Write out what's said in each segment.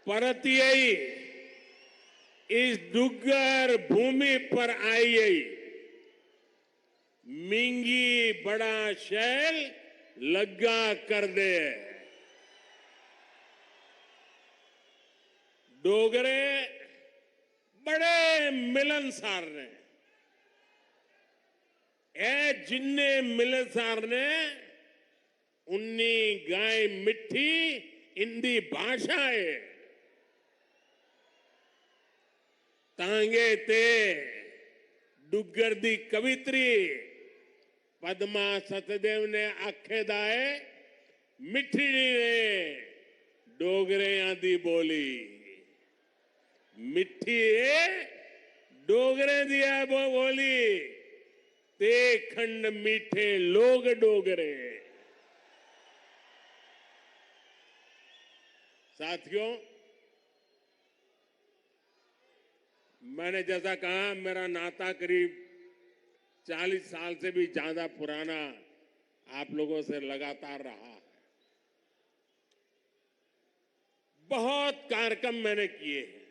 परतियई इस डुग्गर भूमि पर आई मिंगी बड़ा शैल लग्गा कर दे। डोगरे बड़े मिलनसार ने ए जिन्ने मिलनसार ने उन्नी गाय मिठी इंदी भाषा है तांगे ते डुग्गर दी कवित्री पद्मा सतदेव ने आखे दाए मिठी ने डोगरे आदि बोली मिठी डोगरे दिया वो बोली ते खंड मीठे लोग डोगरे। साथियों, मैंने जैसा कहा मेरा नाता करीब 40 साल से भी ज्यादा पुराना आप लोगों से लगातार रहा है। बहुत कार्यक्रम मैंने किए हैं,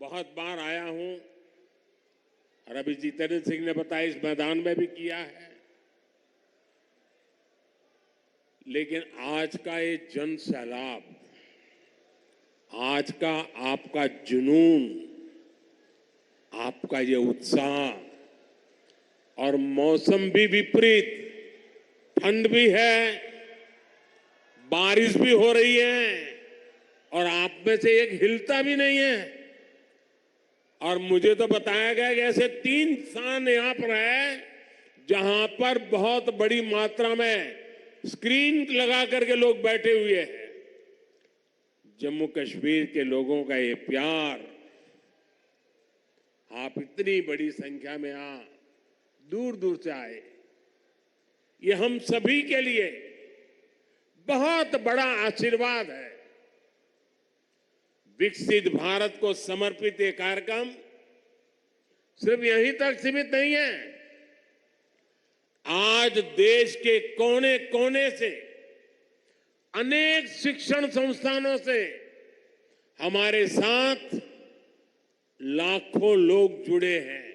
बहुत बार आया हूं और अभी जितेंद्र सिंह ने बताया इस मैदान में भी किया है। लेकिन आज का ये जन सैलाब, आज का आपका जुनून, आपका ये उत्साह और मौसम भी विपरीत, ठंड भी है, बारिश भी हो रही है और आप में से एक हिलता भी नहीं है। और मुझे तो बताया गया कि ऐसे 3 स्थान यहां पर है जहां पर बहुत बड़ी मात्रा में स्क्रीन लगा करके लोग बैठे हुए हैं। जम्मू कश्मीर के लोगों का ये प्यार, आप इतनी बड़ी संख्या में यहां दूर दूर से आए, ये हम सभी के लिए बहुत बड़ा आशीर्वाद है। विकसित भारत को समर्पित ये कार्यक्रम सिर्फ यहीं तक सीमित नहीं है। आज देश के कोने कोने से, अनेक शिक्षण संस्थानों से हमारे साथ लाखों लोग जुड़े हैं।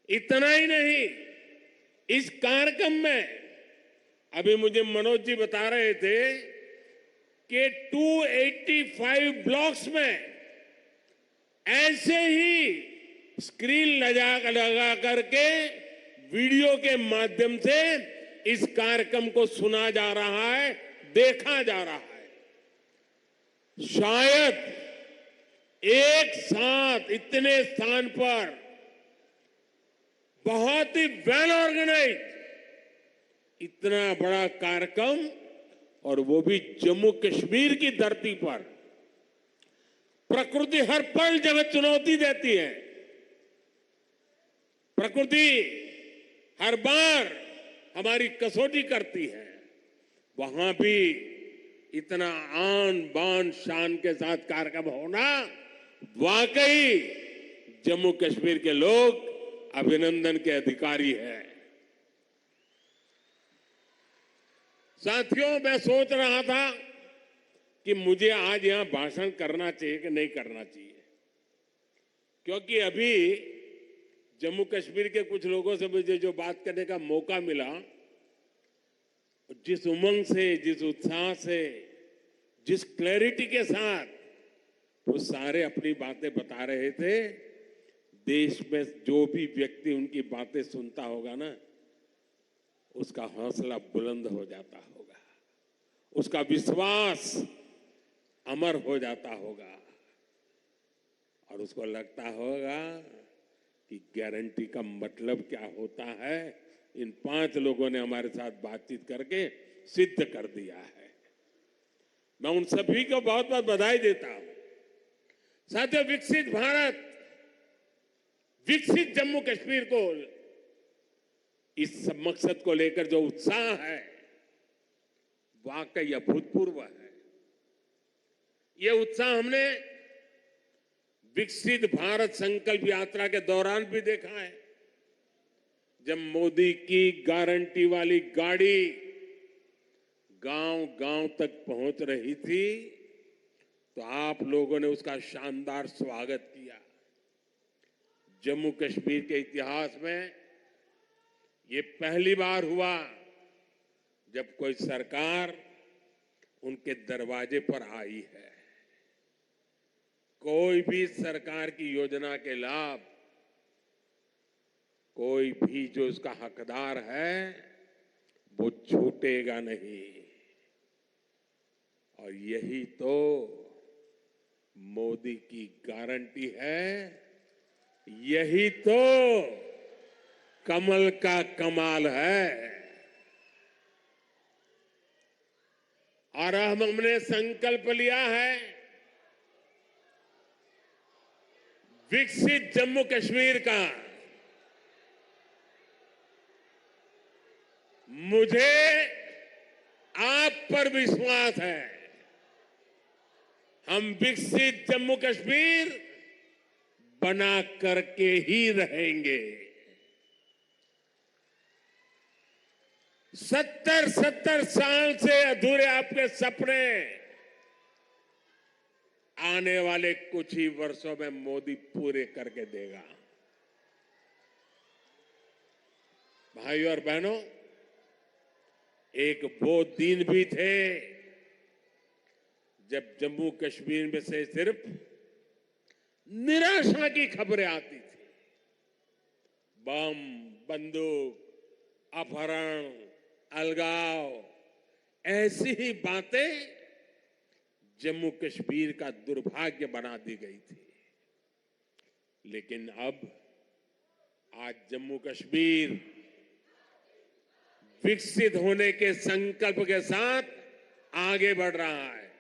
इतना ही नहीं, इस कार्यक्रम में अभी मुझे मनोज जी बता रहे थे कि 285 ब्लॉक्स में ऐसे ही स्क्रीन लगा करके वीडियो के माध्यम से इस कार्यक्रम को सुना जा रहा है, देखा जा रहा है। शायद एक साथ इतने स्थान पर बहुत ही वेल ऑर्गेनाइज इतना बड़ा कार्यक्रम, और वो भी जम्मू कश्मीर की धरती पर। प्रकृति हर पल जगह चुनौती देती है, प्रकृति हर बार हमारी कसौटी करती है। वहां भी इतना आन बान शान के साथ कार्यक्रम होना, वाकई जम्मू कश्मीर के लोग अभिनंदन के अधिकारी हैं। साथियों, मैं सोच रहा था कि मुझे आज यहां भाषण करना चाहिए कि नहीं करना चाहिए, क्योंकि अभी जम्मू कश्मीर के कुछ लोगों से मुझे जो बात करने का मौका मिला, जिस उमंग से, जिस उत्साह से, जिस क्लैरिटी के साथ वो सारे अपनी बातें बता रहे थे, देश में जो भी व्यक्ति उनकी बातें सुनता होगा ना, उसका हौसला बुलंद हो जाता होगा, उसका विश्वास अमर हो जाता होगा और उसको लगता होगा कि गारंटी का मतलब क्या होता है, इन 5 लोगों ने हमारे साथ बातचीत करके सिद्ध कर दिया है। मैं उन सभी को बहुत बहुत बधाई देता हूं। साथियों, विकसित भारत, विकसित जम्मू कश्मीर को, इस सब मकसद को लेकर जो उत्साह है वाकई अभूतपूर्व है। ये उत्साह हमने विकसित भारत संकल्प यात्रा के दौरान भी देखा है, जब मोदी की गारंटी वाली गाड़ी गांव-गांव तक पहुंच रही थी, तो आप लोगों ने उसका शानदार स्वागत किया। जम्मू कश्मीर के इतिहास में ये पहली बार हुआ जब कोई सरकार उनके दरवाजे पर आई है। कोई भी सरकार की योजना के लाभ कोई भी जो उसका हकदार है वो छूटेगा नहीं। और यही तो मोदी की गारंटी है, यही तो कमल का कमाल है। और हमने संकल्प लिया है विकसित जम्मू कश्मीर का। मुझे आप पर विश्वास है, हम विकसित जम्मू कश्मीर बना करके ही रहेंगे। 70 साल से अधूरे आपके सपने आने वाले कुछ ही वर्षों में मोदी पूरे करके देगा। भाइयों और बहनों, एक वो दिन भी थे जब जम्मू कश्मीर में से सिर्फ निराशा की खबरें आती थी। बम, बंदूक, अपहरण, अलगाव, ऐसी ही बातें जम्मू कश्मीर का दुर्भाग्य बना दी गई थी। लेकिन अब आज जम्मू कश्मीर विकसित होने के संकल्प के साथ आगे बढ़ रहा है।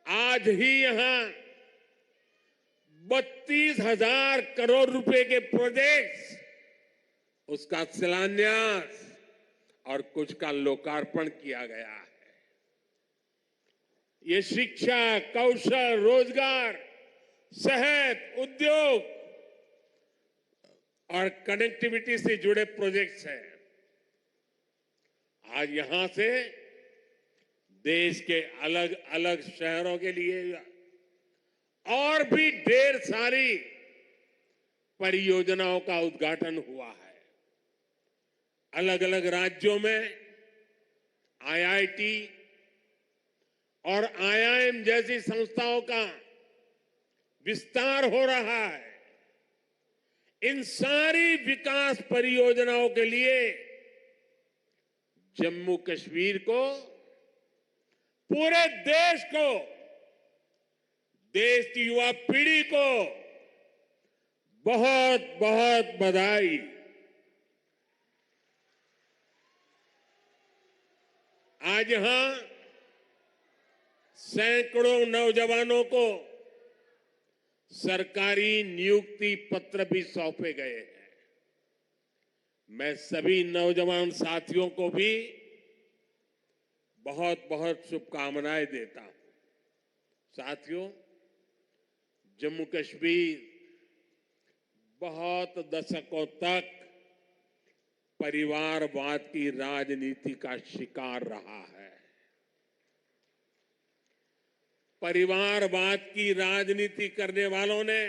आज ही यहां 32,000 करोड़ रुपए के प्रोजेक्ट्स, उसका शिलान्यास और कुछ का लोकार्पण किया गया है। ये शिक्षा, कौशल, रोजगार, सेहत, उद्योग और कनेक्टिविटी से जुड़े प्रोजेक्ट्स हैं। आज यहां से देश के अलग अलग शहरों के लिए और भी ढेर सारी परियोजनाओं का उद्घाटन हुआ है। अलग अलग राज्यों में आईआईटी और आईआईएम जैसी संस्थाओं का विस्तार हो रहा है। इन सारी विकास परियोजनाओं के लिए जम्मू कश्मीर को, पूरे देश को, देश की युवा पीढ़ी को बहुत बहुत बधाई। आज यहां सैकड़ों नौजवानों को सरकारी नियुक्ति पत्र भी सौंपे गए हैं। मैं सभी नौजवान साथियों को भी बहुत बहुत शुभकामनाएं देता हूं। साथियों, जम्मू कश्मीर बहुत दशकों तक परिवारवाद की राजनीति का शिकार रहा है। परिवारवाद की राजनीति करने वालों ने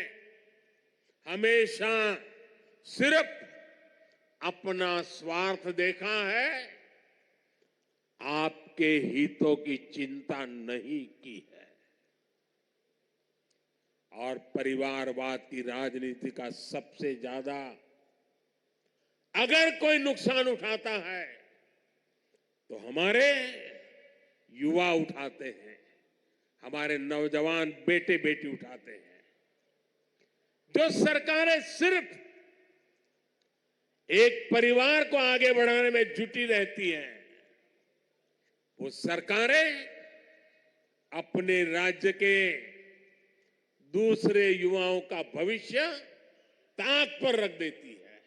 हमेशा सिर्फ अपना स्वार्थ देखा है, आपके हितों की चिंता नहीं की है। और परिवारवाद की राजनीति का सबसे ज्यादा अगर कोई नुकसान उठाता है तो हमारे युवा उठाते हैं, हमारे नौजवान बेटे बेटी उठाते हैं। जो सरकारें सिर्फ एक परिवार को आगे बढ़ाने में जुटी रहती हैं, वो सरकारें अपने राज्य के दूसरे युवाओं का भविष्य ताक पर रख देती है।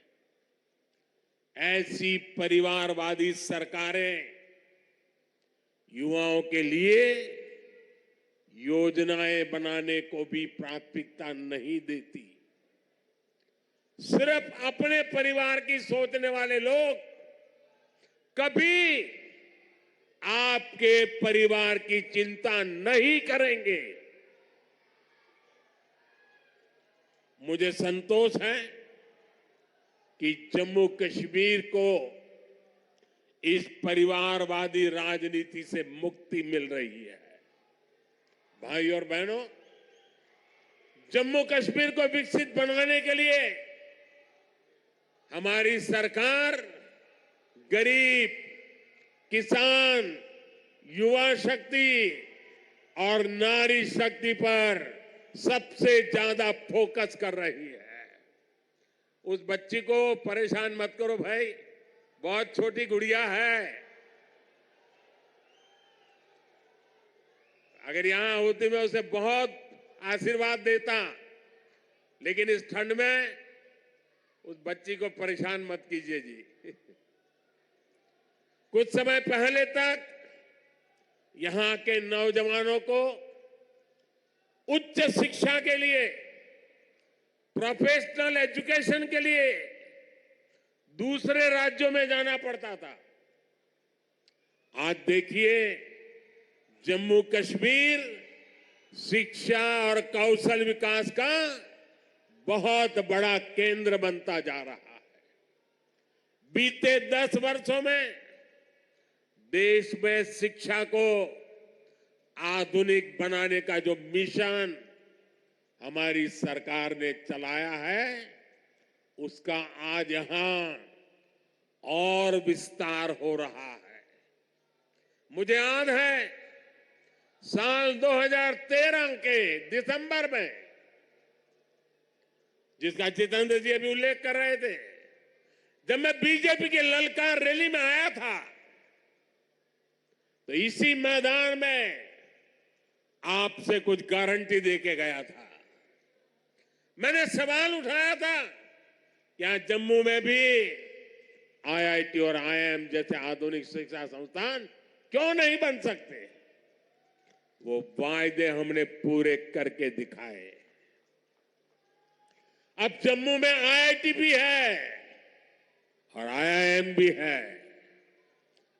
ऐसी परिवारवादी सरकारें युवाओं के लिए योजनाएं बनाने को भी प्राथमिकता नहीं देती। सिर्फ अपने परिवार की सोचने वाले लोग कभी आपके परिवार की चिंता नहीं करेंगे। मुझे संतोष है कि जम्मू कश्मीर को इस परिवारवादी राजनीति से मुक्ति मिल रही है। भाई और बहनों, जम्मू कश्मीर को विकसित बनाने के लिए हमारी सरकार गरीब, किसान, युवा शक्ति और नारी शक्ति पर सबसे ज्यादा फोकस कर रही है। उस बच्ची को परेशान मत करो भाई, बहुत छोटी गुड़िया है। अगर यहां होती मैं उसे बहुत आशीर्वाद देता, लेकिन इस ठंड में उस बच्ची को परेशान मत कीजिए जी। कुछ समय पहले तक यहां के नौजवानों को उच्च शिक्षा के लिए, प्रोफेशनल एजुकेशन के लिए दूसरे राज्यों में जाना पड़ता था। आज देखिए, जम्मू कश्मीर शिक्षा और कौशल विकास का बहुत बड़ा केंद्र बनता जा रहा है। बीते 10 वर्षों में देश में शिक्षा को आधुनिक बनाने का जो मिशन हमारी सरकार ने चलाया है, उसका आज यहां और विस्तार हो रहा है। मुझे याद है साल 2013 के दिसंबर में, जिसका जितेंद्र जी अभी उल्लेख कर रहे थे, जब मैं बीजेपी की ललकार रैली में आया था, तो इसी मैदान में आपसे कुछ गारंटी देके गया था। मैंने सवाल उठाया था, क्या जम्मू में भी आईआईटी और आईआईएम जैसे आधुनिक शिक्षा संस्थान क्यों नहीं बन सकते? वो वायदे हमने पूरे करके दिखाए। अब जम्मू में आईआईटी भी है और आईआईएम भी है,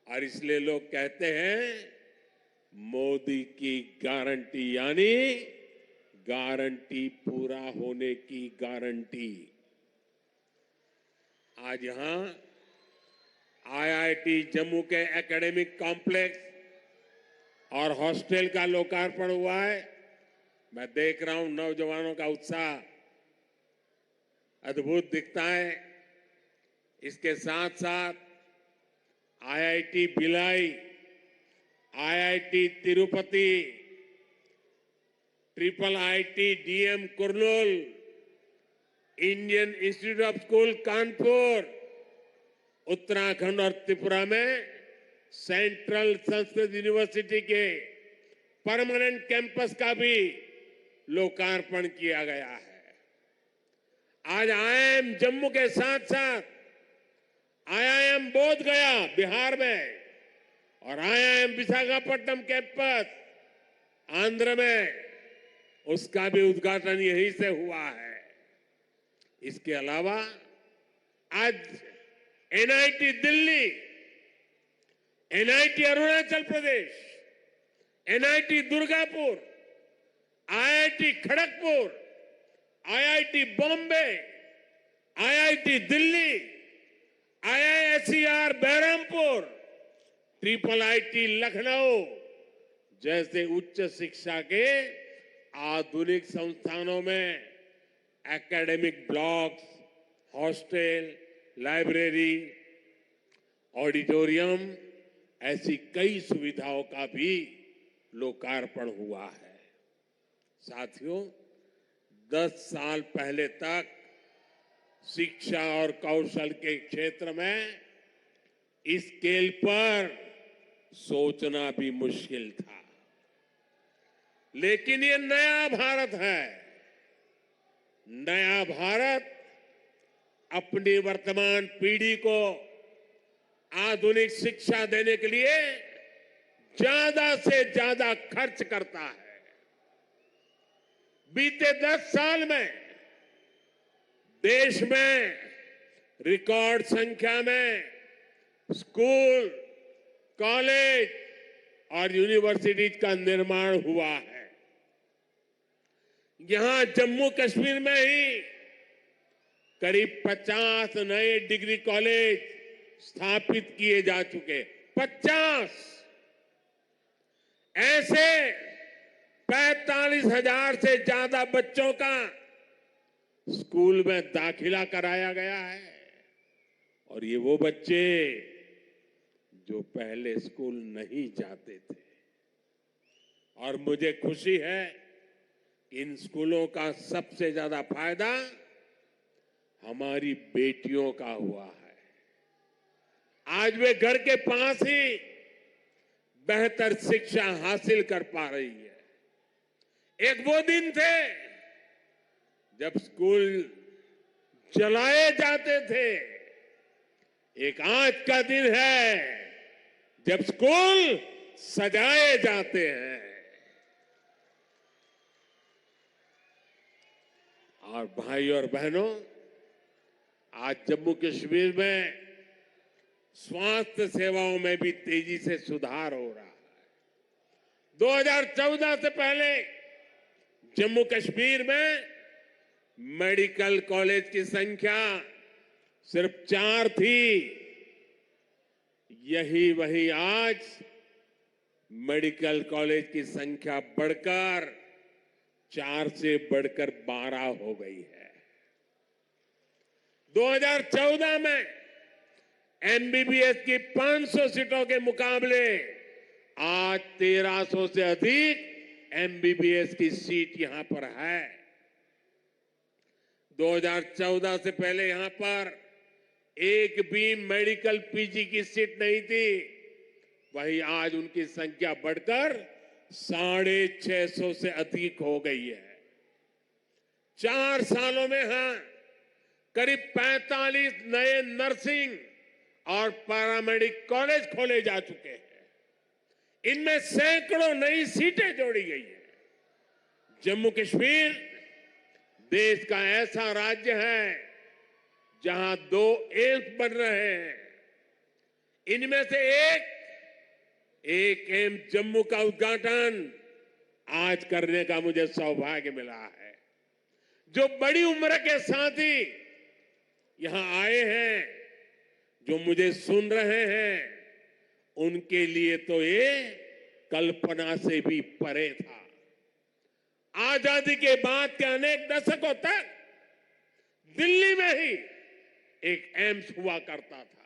और इसलिए लोग कहते हैं मोदी की गारंटी, यानी गारंटी पूरा होने की गारंटी। आज यहां आईआईटी जम्मू के एकेडमिक कॉम्प्लेक्स और हॉस्टल का लोकार्पण हुआ है। मैं देख रहा हूं नौजवानों का उत्साह अद्भुत दिखता है। इसके साथ साथ IIT Bhilai, IIT Tirupati, triple IT DM Kurnool, Indian institute of school Kanpur, Uttarakhand और त्रिपुरा में सेंट्रल संस्कृत यूनिवर्सिटी के परमानेंट कैंपस का भी लोकार्पण किया गया है। आज आईआईएम जम्मू के साथ साथ आईआईएम बोध गया बिहार में और आईआईएम विशाखापट्टनम कैंपस आंध्र में, उसका भी उद्घाटन यहीं से हुआ है। इसके अलावा आज NIT Delhi, NIT Arunachal Pradesh, NIT Durgapur, IIT Kharagpur, IIT Bombay, IIT Delhi, IISER Berhampur, triple IT Lucknow जैसे उच्च शिक्षा के आधुनिक संस्थानों में academic blocks, hostel, library, auditorium, ऐसी कई सुविधाओं का भी लोकार्पण हुआ है। साथियों, 10 साल पहले तक शिक्षा और कौशल के क्षेत्र में इस स्केल पर सोचना भी मुश्किल था। लेकिन ये नया भारत है। नया भारत अपनी वर्तमान पीढ़ी को आधुनिक शिक्षा देने के लिए ज्यादा से ज्यादा खर्च करता है। बीते 10 साल में देश में रिकॉर्ड संख्या में स्कूल, कॉलेज, और यूनिवर्सिटीज का निर्माण हुआ है। यहां जम्मू कश्मीर में ही करीब 50 नए डिग्री कॉलेज स्थापित किए जा चुके। 50 ऐसे 45,000 से ज्यादा बच्चों का स्कूल में दाखिला कराया गया है। और ये वो बच्चे जो पहले स्कूल नहीं जाते थे। और मुझे खुशी है कि इन स्कूलों का सबसे ज्यादा फायदा हमारी बेटियों का हुआ है। आज वे घर के पास ही बेहतर शिक्षा हासिल कर पा रही है। एक वो दिन थे जब स्कूल जलाए जाते थे, एक आज का दिन है जब स्कूल सजाए जाते हैं। और भाई और बहनों, आज जम्मू कश्मीर में स्वास्थ्य सेवाओं में भी तेजी से सुधार हो रहा है। 2014 से पहले जम्मू कश्मीर में मेडिकल कॉलेज की संख्या सिर्फ 4 थी। यही वही आज मेडिकल कॉलेज की संख्या बढ़कर 4 से बढ़कर 12 हो गई है। 2014 में एमबीबीएस की 500 सीटों के मुकाबले आज 1300 से अधिक एमबीबीएस की सीट यहां पर है। 2014 से पहले यहां पर एक भी मेडिकल पीजी की सीट नहीं थी। वहीं आज उनकी संख्या बढ़कर 650 से अधिक हो गई है। 4 सालों में करीब 45 नए नर्सिंग और पैरामेडिक कॉलेज खोले जा चुके हैं। इनमें सैकड़ों नई सीटें जोड़ी गई है। जम्मू कश्मीर देश का ऐसा राज्य है जहां 2 एम्स बन रहे हैं। इनमें से एक एम्स जम्मू का उद्घाटन आज करने का मुझे सौभाग्य मिला है। जो बड़ी उम्र के साथी यहां आए हैं, जो मुझे सुन रहे हैं, उनके लिए तो ये कल्पना से भी परे था। आजादी के बाद के अनेक दशकों तक दिल्ली में ही एक एम्स हुआ करता था।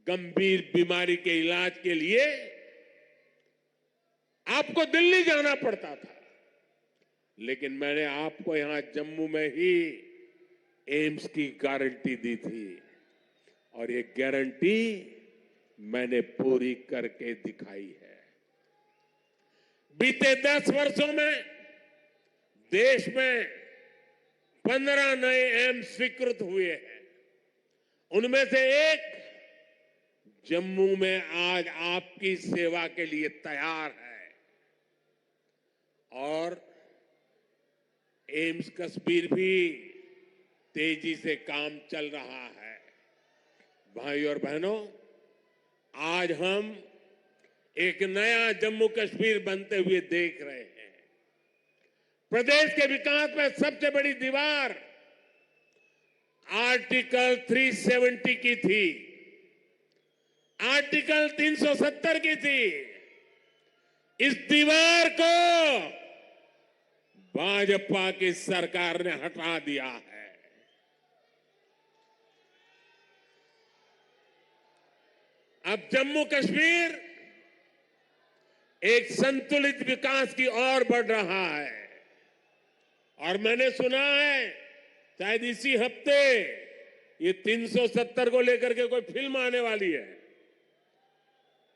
गंभीर बीमारी के इलाज के लिए आपको दिल्ली जाना पड़ता था, लेकिन मैंने आपको यहां जम्मू में ही एम्स की गारंटी दी थी और ये गारंटी मैंने पूरी करके दिखाई है। बीते 10 वर्षों में देश में 15 नए एम्स स्वीकृत हुए हैं। उनमें से एक जम्मू में आज आपकी सेवा के लिए तैयार है। और एम्स कश्मीर भी तेजी से काम चल रहा है। भाई और बहनों, आज हम एक नया जम्मू कश्मीर बनते हुए देख रहे हैं। प्रदेश के विकास में सबसे बड़ी दीवार आर्टिकल 370 की थी, आर्टिकल 370 की थी। इस दीवार को भाजपा की सरकार ने हटा दिया है। अब जम्मू कश्मीर एक संतुलित विकास की ओर बढ़ रहा है। और मैंने सुना है शायद इसी हफ्ते ये 370 को लेकर के कोई फिल्म आने वाली है।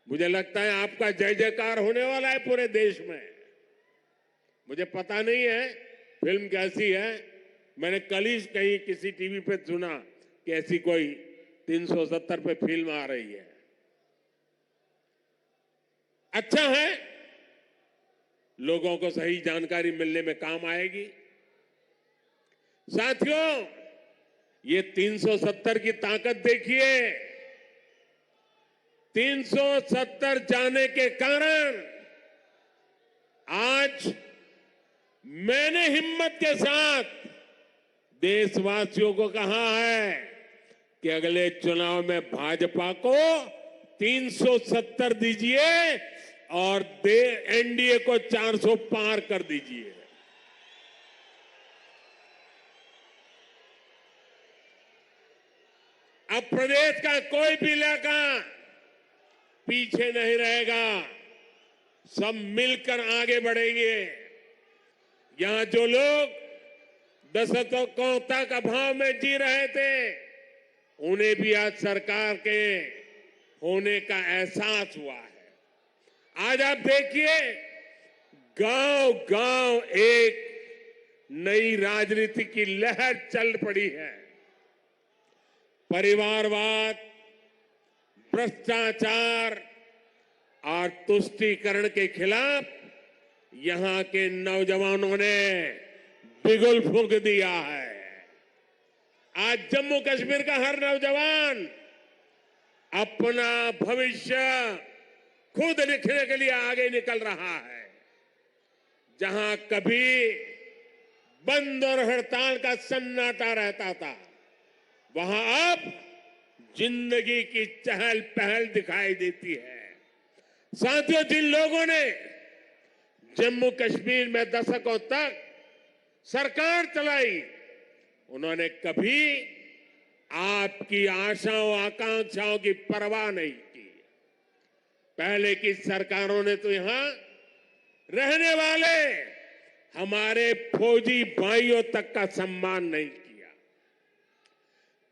मुझे लगता है आपका जय जयकार होने वाला है पूरे देश में। मुझे पता नहीं है फिल्म कैसी है। मैंने कल ही कहीं किसी टीवी पे सुना कि ऐसी कोई 370 पे फिल्म आ रही है। अच्छा है, लोगों को सही जानकारी मिलने में काम आएगी। साथियों, ये 370 की ताकत देखिए। 370 जाने के कारण आज मैंने हिम्मत के साथ देशवासियों को कहा है कि अगले चुनाव में भाजपा को 370 दीजिए और एनडीए को 400 पार कर दीजिए। अब प्रदेश का कोई भी इलाका पीछे नहीं रहेगा, सब मिलकर आगे बढ़ेंगे। यहां जो लोग दशकों तक अभाव में जी रहे थे, उन्हें भी आज सरकार के होने का एहसास हुआ है। आज आप देखिए, गांव गांव एक नई राजनीति की लहर चल पड़ी है। परिवारवाद, भ्रष्टाचार और तुष्टीकरण के खिलाफ यहां के नौजवानों ने बिगुल फूंक दिया है। आज जम्मू कश्मीर का हर नौजवान अपना भविष्य खुद लिखने के लिए आगे निकल रहा है। जहां कभी बंद और हड़ताल का सन्नाटा रहता था, वहां अब जिंदगी की चहल पहल दिखाई देती है। साथियों, जिन लोगों ने जम्मू कश्मीर में दशकों तक सरकार चलाई, उन्होंने कभी आपकी आशाओं आकांक्षाओं की परवाह नहीं की। पहले की सरकारों ने तो यहां रहने वाले हमारे फौजी भाइयों तक का सम्मान नहीं किया।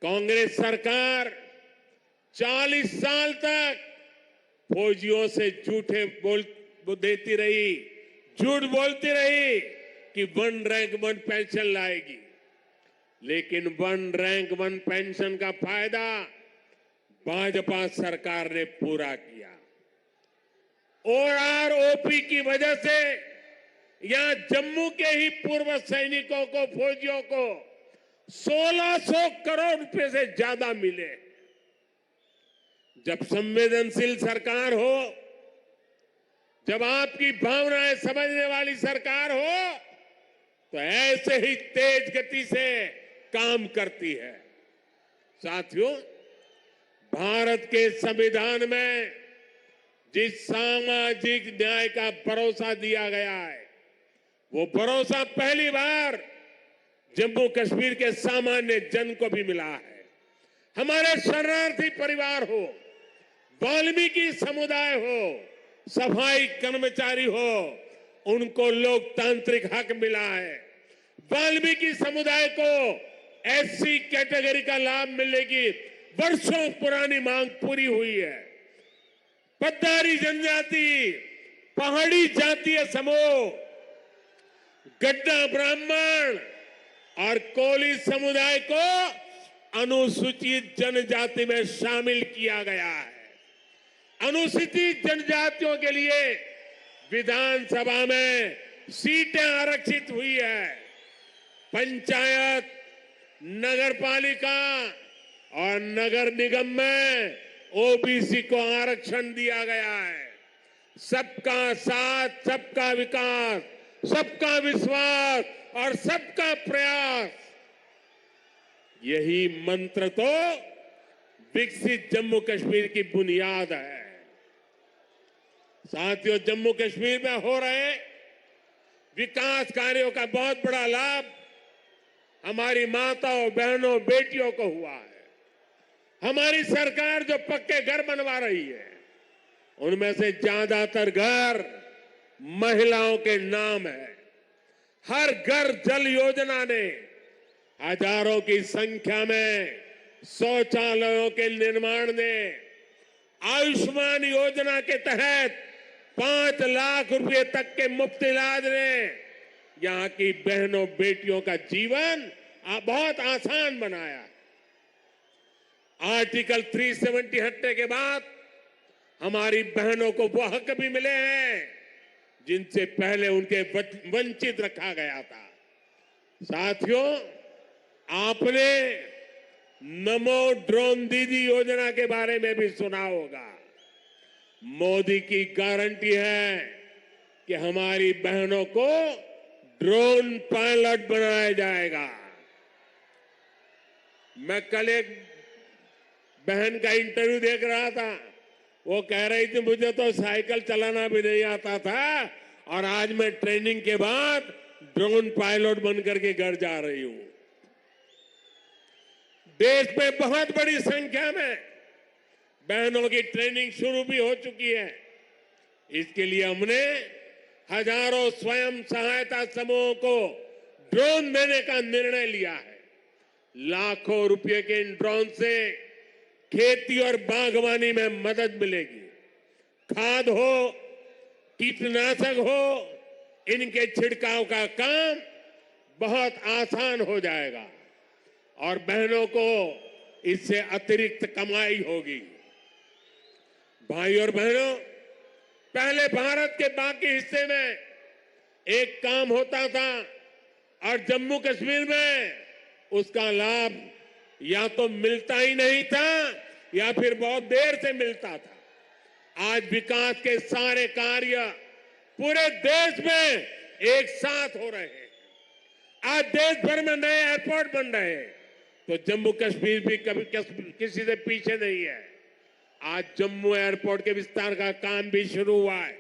कांग्रेस सरकार 40 साल तक फौजियों से झूठे देती रही, झूठ बोलती रही कि 1 रैंक 1 पेंशन लाएगी, लेकिन 1 रैंक 1 पेंशन का फायदा भाजपा सरकार ने पूरा किया। ओआरओपी की वजह से यहां जम्मू के ही पूर्व सैनिकों को, फौजियों को 1600 करोड़ रुपए से ज्यादा मिले। जब संवेदनशील सरकार हो, जब आपकी भावनाएं समझने वाली सरकार हो, तो ऐसे ही तेज गति से काम करती है। साथियों, भारत के संविधान में जिस सामाजिक न्याय का भरोसा दिया गया है, वो भरोसा पहली बार जम्मू कश्मीर के सामान्य जन को भी मिला है। हमारे शरणार्थी परिवार हो, वाल्मीकि समुदाय हो, सफाई कर्मचारी हो, उनको लोकतांत्रिक हक मिला है। वाल्मीकि समुदाय को एससी कैटेगरी का लाभ मिलने की वर्षों पुरानी मांग पूरी हुई है। पद्दारी जनजाति, पहाड़ी जातीय समूह, गड्ढा ब्राह्मण और कोली समुदाय को अनुसूचित जनजाति में शामिल किया गया है। अनुसूचित जनजातियों के लिए विधानसभा में सीटें आरक्षित हुई है। पंचायत, नगरपालिका और नगर निगम में ओबीसी को आरक्षण दिया गया है। सबका साथ, सबका विकास, सबका विश्वास और सबका प्रयास, यही मंत्र तो विकसित जम्मू कश्मीर की बुनियाद है। साथियों, जम्मू कश्मीर में हो रहे विकास कार्यों का बहुत बड़ा लाभ हमारी माताओं, बहनों, बेटियों को हुआ है। हमारी सरकार जो पक्के घर बनवा रही है, उनमें से ज्यादातर घर महिलाओं के नाम है। हर घर जल योजना ने हजारों की संख्या में शौचालयों के निर्माण ने, आयुष्मान योजना के तहत 5 लाख रुपए तक के मुफ्त इलाज ने यहां की बहनों, बेटियों का जीवन बहुत आसान बनाया। आर्टिकल 370 हटने के बाद हमारी बहनों को वो हक भी मिले हैं जिनसे पहले उनके वंचित रखा गया था। साथियों, आपने नमो ड्रोन दीदी योजना के बारे में भी सुना होगा। मोदी की गारंटी है कि हमारी बहनों को ड्रोन पायलट बनाया जाएगा। मैं कल एक बहन का इंटरव्यू देख रहा था, वो कह रही थी मुझे तो साइकिल चलाना भी नहीं आता था और आज मैं ट्रेनिंग के बाद ड्रोन पायलट बनकर के घर जा रही हूं। देश में बहुत बड़ी संख्या में बहनों की ट्रेनिंग शुरू भी हो चुकी है। इसके लिए हमने हजारों स्वयं सहायता समूहों को ड्रोन देने का निर्णय लिया है। लाखों रुपए के इन ड्रोन से खेती और बागवानी में मदद मिलेगी। खाद हो, कीटनाशक हो, इनके छिड़काव का काम बहुत आसान हो जाएगा और बहनों को इससे अतिरिक्त कमाई होगी। भाई और बहनों, पहले भारत के बाकी हिस्से में एक काम होता था और जम्मू कश्मीर में उसका लाभ या तो मिलता ही नहीं था या फिर बहुत देर से मिलता था। आज विकास के सारे कार्य पूरे देश में एक साथ हो रहे हैं। आज देश भर में नए एयरपोर्ट बन रहे हैं, तो जम्मू कश्मीर भी कभी किसी से पीछे नहीं है। आज जम्मू एयरपोर्ट के विस्तार का काम भी शुरू हुआ है।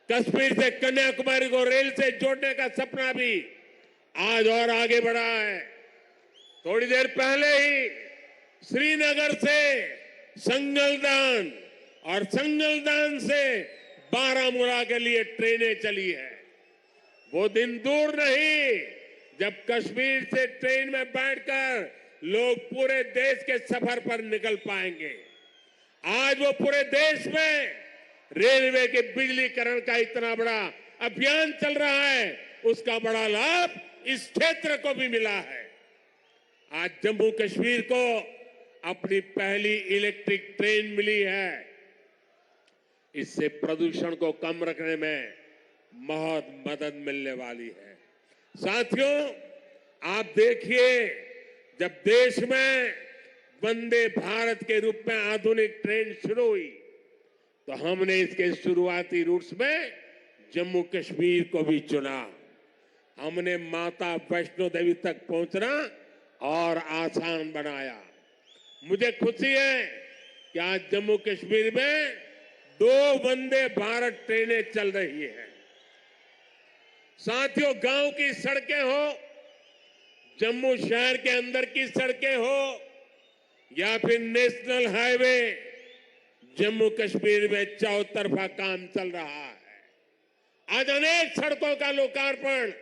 कश्मीर से कन्याकुमारी को रेल से जोड़ने का सपना भी आज और आगे बढ़ा है। थोड़ी देर पहले ही श्रीनगर से संगलदान और संगलदान से बारामूला के लिए ट्रेनें चली है। वो दिन दूर नहीं जब कश्मीर से ट्रेन में बैठकर लोग पूरे देश के सफर पर निकल पाएंगे। आज वो पूरे देश में रेलवे के बिजलीकरण का इतना बड़ा अभियान चल रहा है, उसका बड़ा लाभ इस क्षेत्र को भी मिला है। आज जम्मू कश्मीर को अपनी पहली इलेक्ट्रिक ट्रेन मिली है। इससे प्रदूषण को कम रखने में बहुत मदद मिलने वाली है। साथियों, आप देखिए, जब देश में वंदे भारत के रूप में आधुनिक ट्रेन शुरू हुई तो हमने इसके शुरुआती रूट्स में जम्मू कश्मीर को भी चुना। हमने माता वैष्णो देवी तक पहुंचना और आसान बनाया। मुझे खुशी है कि आज जम्मू कश्मीर में 2 वंदे भारत ट्रेनें चल रही हैं। साथियों, गांव की सड़कें हो, जम्मू शहर के अंदर की सड़कें हो या फिर नेशनल हाईवे, जम्मू कश्मीर में चौतरफा काम चल रहा है। आज अनेक सड़कों का लोकार्पण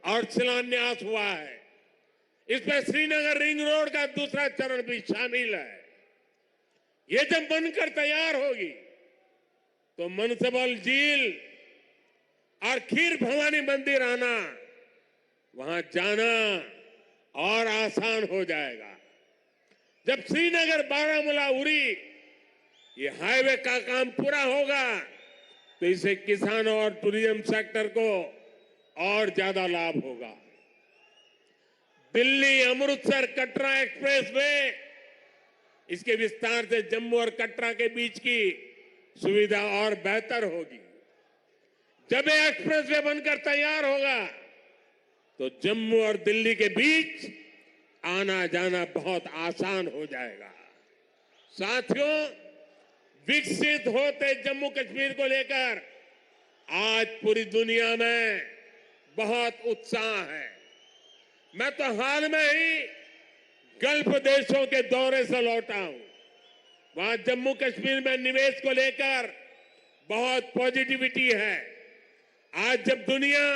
और शिलान्यास हुआ है। इसमें श्रीनगर रिंग रोड का दूसरा चरण भी शामिल है। ये जब बनकर तैयार होगी तो मनसबल झील और खीर भवानी मंदिर आना, वहां जाना और आसान हो जाएगा। जब श्रीनगर बारामूला उरी ये हाईवे का काम पूरा होगा तो इससे किसानों और टूरिज्म सेक्टर को और ज्यादा लाभ होगा। दिल्ली अमृतसर कटरा एक्सप्रेस वे, इसके विस्तार से जम्मू और कटरा के बीच की सुविधा और बेहतर होगी। जब ये एक्सप्रेस वे बनकर तैयार होगा तो जम्मू और दिल्ली के बीच आना जाना बहुत आसान हो जाएगा। साथियों, विकसित होते जम्मू कश्मीर को लेकर आज पूरी दुनिया में बहुत उत्साह है। मैं तो हाल में ही गल्फ देशों के दौरे से लौटा हूं। वहां जम्मू कश्मीर में निवेश को लेकर बहुत पॉजिटिविटी है। आज जब दुनिया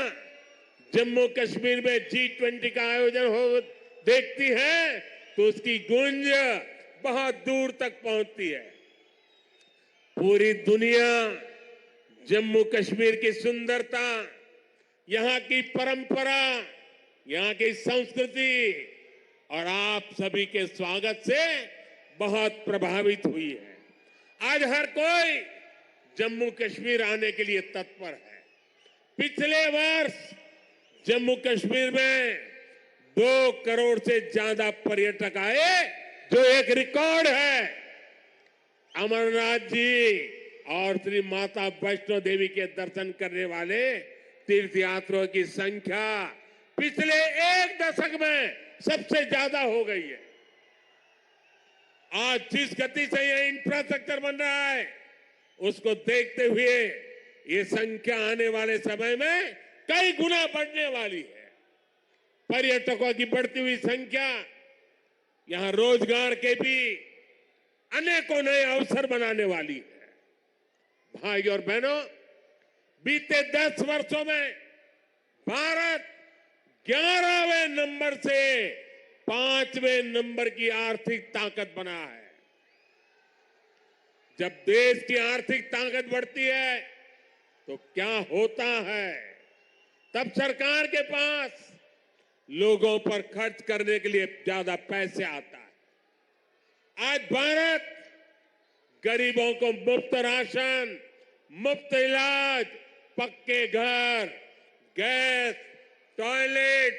जम्मू कश्मीर में G20 का आयोजन हो देखती है तो उसकी गूंज बहुत दूर तक पहुंचती है। पूरी दुनिया जम्मू कश्मीर की सुंदरता, यहाँ की परंपरा, यहाँ की संस्कृति और आप सभी के स्वागत से बहुत प्रभावित हुई है। आज हर कोई जम्मू कश्मीर आने के लिए तत्पर है। पिछले वर्ष जम्मू कश्मीर में 2 करोड़ से ज्यादा पर्यटक आए, जो एक रिकॉर्ड है। अमरनाथ जी और श्री माता वैष्णो देवी के दर्शन करने वाले तीर्थयात्रियों की संख्या पिछले एक दशक में सबसे ज्यादा हो गई है। आज जिस गति से यह इंफ्रास्ट्रक्चर बन रहा है, उसको देखते हुए ये संख्या आने वाले समय में कई गुना बढ़ने वाली है। पर्यटकों की बढ़ती हुई संख्या यहां रोजगार के भी अनेकों नए अवसर बनाने वाली है। भाई और बहनों, बीते 10 वर्षों में भारत 11वें नंबर से 5वें नंबर की आर्थिक ताकत बना है। जब देश की आर्थिक ताकत बढ़ती है तो क्या होता है, तब सरकार के पास लोगों पर खर्च करने के लिए ज्यादा पैसे आता है। आज भारत गरीबों को मुफ्त राशन, मुफ्त इलाज, पक्के घर, गैस, टॉयलेट,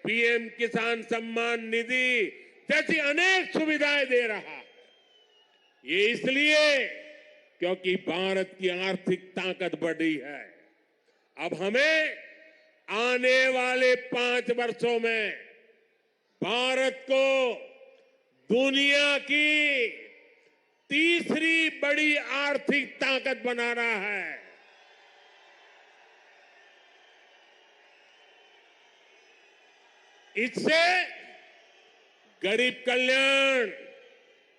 पीएम किसान सम्मान निधि जैसी अनेक सुविधाएं दे रहा है। ये इसलिए क्योंकि भारत की आर्थिक ताकत बढ़ी है। अब हमें आने वाले 5 वर्षों में भारत को दुनिया की तीसरी बड़ी आर्थिक ताकत बनाना है। इससे गरीब कल्याण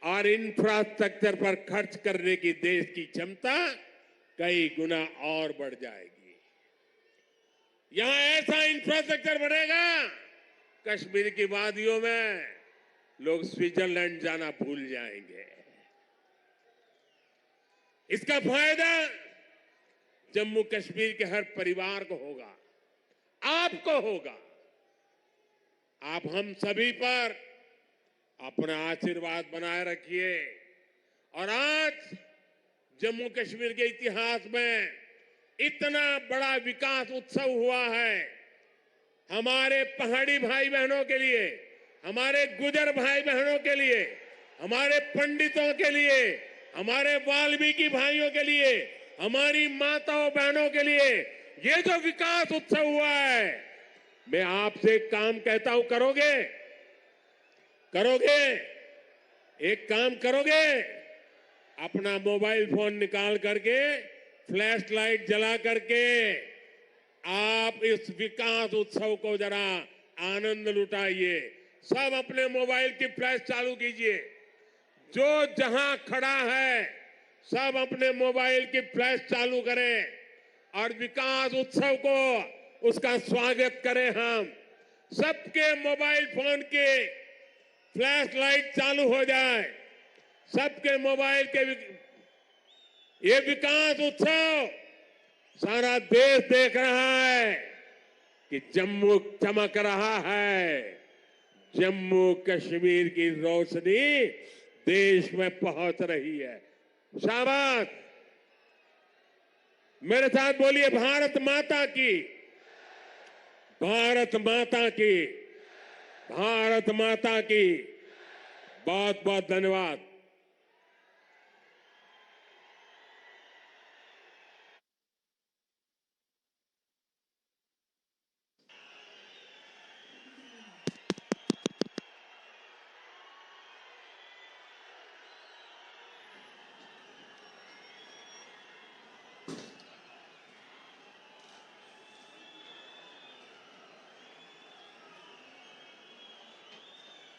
और इंफ्रास्ट्रक्चर पर खर्च करने की देश की क्षमता कई गुना और बढ़ जाएगी। यहां ऐसा इंफ्रास्ट्रक्चर बनेगा, कश्मीर की वादियों में लोग स्विट्जरलैंड जाना भूल जाएंगे। इसका फायदा जम्मू कश्मीर के हर परिवार को होगा, आपको होगा। आप हम सभी पर अपना आशीर्वाद बनाए रखिए। और आज जम्मू कश्मीर के इतिहास में इतना बड़ा विकास उत्सव हुआ है। हमारे पहाड़ी भाई बहनों के लिए, हमारे गुजर भाई बहनों के लिए, हमारे पंडितों के लिए, हमारे वाल्मीकि भाइयों के लिए, हमारी माताओं बहनों के लिए ये जो विकास उत्सव हुआ है, मैं आपसे एक काम कहता हूं, करोगे? करोगे? एक काम करोगे? अपना मोबाइल फोन निकाल करके, फ्लैश लाइट जला करके आप इस विकास उत्सव को जरा आनंद लुटाइए। सब अपने मोबाइल की फ्लैश चालू कीजिए। जो जहां खड़ा है सब अपने मोबाइल की फ्लैश चालू करें और विकास उत्सव को, उसका स्वागत करें। हम सबके मोबाइल फोन के फ्लैश लाइट चालू हो जाए। सबके मोबाइल के ये विकास उत्सव सारा देश देख रहा है कि जम्मू चमक रहा है। जम्मू कश्मीर की रोशनी देश में पहुंच रही है। शाबाश! मेरे साथ बोलिए, भारत माता की, भारत माता की, भारत माता की। बहुत बहुत धन्यवाद।